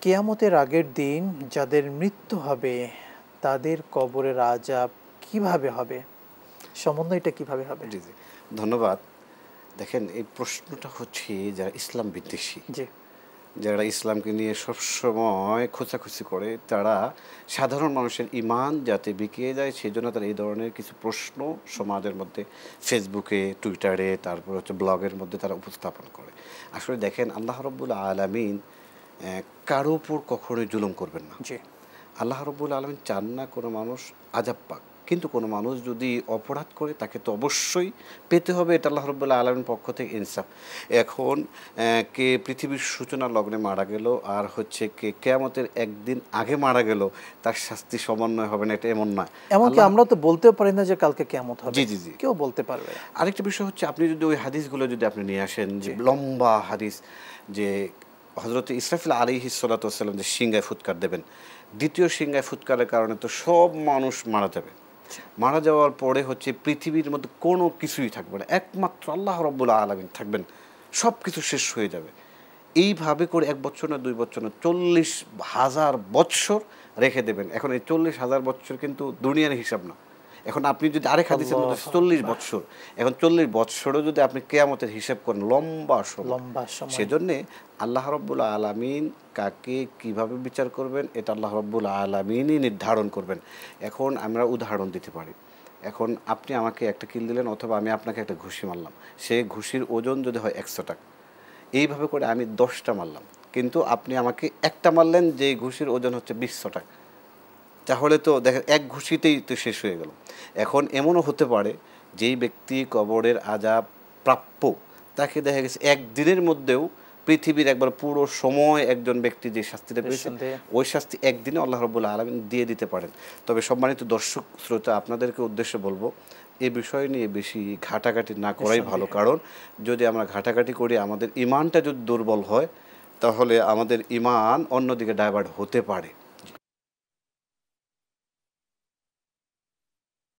কিয়ামতের আগের দিন যাদের মৃত্যু হবে তাদের কবরের আযাব কিভাবে হবে, সমন্বয়টা কিভাবে হবে? জি, জি। ধন্যবাদ। দেখেন এই প্রশ্নটা হচ্ছে যারা ইসলাম বিদ্বেষী, জি, যারা ইসলামকে নিয়ে সবসময় খোঁচাখুচি করে, তারা সাধারণ মানুষের ঈমান যাতে বিকিয়ে যায় সেজন্য তারা এই ধরনের কিছু প্রশ্ন সমাজের মধ্যে ফেসবুকে, টুইটারে, তারপর হচ্ছে ব্লগের মধ্যে তারা উপস্থাপন করে। আসলে দেখেন আল্লাহ রাব্বুল আলামিন কারো উপর কখনোই জুলুম করবেন না। জি। আল্লাহ রাব্বুল আলামিন চান না কোনো মানুষ আযাব পাক। কিন্তু কোনো মানুষ যদি অপরাধ করে তাকে তো অবশ্যই পেতে হবে, এটা আল্লাহ রাব্বুল আলামিনের পক্ষ থেকে ইনসাফ। এখন কে পৃথিবীর সূচনা লগ্নে মারা গেল আর হচ্ছে কে কিয়ামতের একদিন আগে মারা গেল, তার শাস্তি সমন্বয় হবে না, এটা এমন নয়। এমনকি আল্লাহ আমরা তো বলতেও পারি না যে কালকে কিয়ামত হবে। জি, জি, জি। কেউ বলতে পারবে না। আরেকটা বিষয় হচ্ছে আপনি যদি ওই হাদিসগুলো যদি আপনি নিয়ে আসেন যে জি, লম্বা হাদিস, যে হযরত ইসরাফিল আলাইহিস সালাতু ওয়াস সালাম যে সিংহায় ফুৎকার দেবেন, দ্বিতীয় সিংহায় ফুৎকারের কারণে তো সব মানুষ মারা যাবে। মারা যাওয়ার পরে হচ্ছে পৃথিবীর মধ্যে কোনো কিছুই থাকবে না, একমাত্র আল্লাহ রাব্বুল আলামিন থাকবেন, সব কিছু শেষ হয়ে যাবে। এইভাবে করে ১ বৎসর না ২ বৎসর না ৪০,০০০ বৎসর রেখে দেবেন। এখন এই ৪০,০০০ বৎসর কিন্তু দুনিয়ার হিসাব না। এখন আপনি যদি আরেক হাদিসের মধ্যে আল্লাহু ৪০ আকবার। বৎসর, এখন ৪০ বৎসরও যদি আপনি কিয়ামতের হিসাব করেন, লম্বা সময়। লম্বা সময়। সেজন্যে আল্লাহ রাব্বুল আলামিন কাকে কিভাবে বিচার করবেন এটা আল্লাহ রাব্বুল আলামিনই নির্ধারণ করবেন। এখন আমরা উদাহরণ দিতে পারি। এখন আপনি আমাকে একটা কিল দিলেন অথবা আমি আপনাকে একটা ঘুষি মারলাম। সেই ঘুষির ওজন যদি হয় ১০০ টাকা, এইভাবে করে আমি ১০টা মারলাম। কিন্তু আপনি আমাকে একটা মারলেন যেই ঘুষির ওজন হচ্ছে ২০০ টাকা। তাহলে তো দেখেন এক ঘুষিতেই তো শেষ হয়ে গেল। এখন এমনও হতে পারে যেই ব্যক্তি কবরের আযাব প্রাপ্য, তাকে দেখা গেছে একদিনের মধ্যেও পৃথিবীর একবার পুরো সময় একজন ব্যক্তি যে শাস্তিটা পেয়েছে নিঃসন্দেহে। ওই শাস্তি একদিনে আল্লাহ রাব্বুল আলামিন দিয়ে দিতে পারেন। তবে সম্মানিত দর্শক শ্রোতা, আপনাদেরকে উদ্দেশ্যে বলবো এ বিষয় নিয়ে বেশি ঘাটাঘাটি না করাই ভালো। নিঃসন্দেহে। কারণ যদি আমরা ঘাটাঘাটি করি, আমাদের ঈমানটা যদি দুর্বল হয় তাহলে আমাদের ঈমান অন্যদিকে ডাইভার্ট হতে পারে।